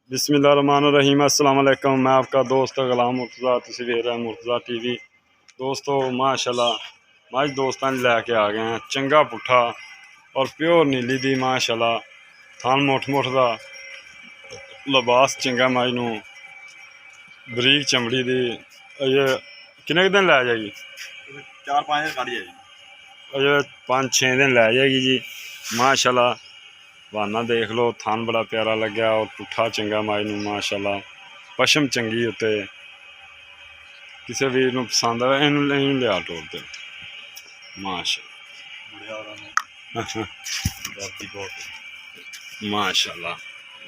बिस्मिल्लाहिर्रहमानिर्रहीम अस्सलाम वालेकुम। मैं आपका दोस्त गुलाम मुर्तज़ा, तुसीं वेख रहे मुर्तज़ा टीवी। दोस्तों माशाल्लाह मज दोस्तां लैके आ गए हैं चंगा पुट्ठा और प्योर नीली दी माशाल्लाह थान मुठ मुठ दा लिबास चंगा मज नूं बरीक चमड़ी दी। अजे किन्ने दिन लै जाएगी? 4-5 दिन काढ़ी जाएगी। अजे 5-6 दिन लै जाएगी जी माशाल्लाह। बहाना देख लो, थान बड़ा प्यारा लग्या और पुट्ठा चंगा मज नूं माशाल्लाह। पशम चंगी उत्ते किसी वीर नूं पसंद आए इनू लिया टोरते माशाल्लाह माशाल्लाह।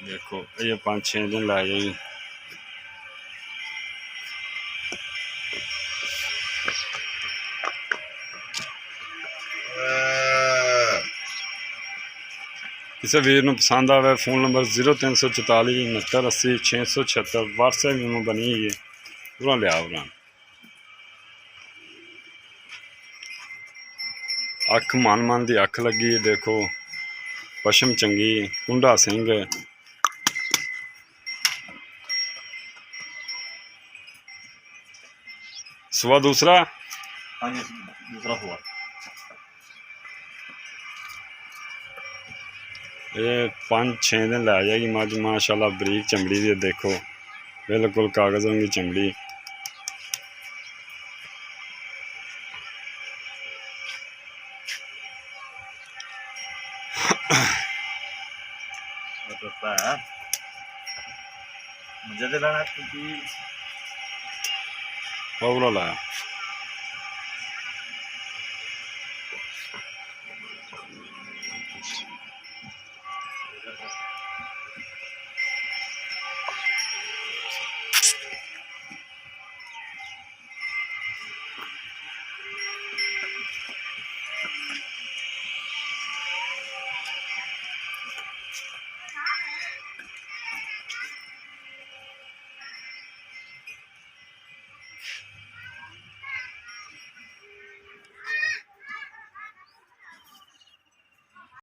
देखो ये 5-6 दिन लै जाएगी। किसी वीर नूं पसंद आवे फोन नंबर 0344 69 80 676 व्हाट्सएप में बनी हुई है पूरा लिया उरा। अख मन मन की अख लगी देखो, पशम चंगी, कुंडा सिंह सुबह दूसरा। हाँ जी, दूसरा हुआ। ये 5-6 दिन लै जाएगी मज माशाल्लाह। बरीक चमड़ी दी देखो, बिल्कुल कागज़ों की चमड़ी। मुझे तो लगा कि लाया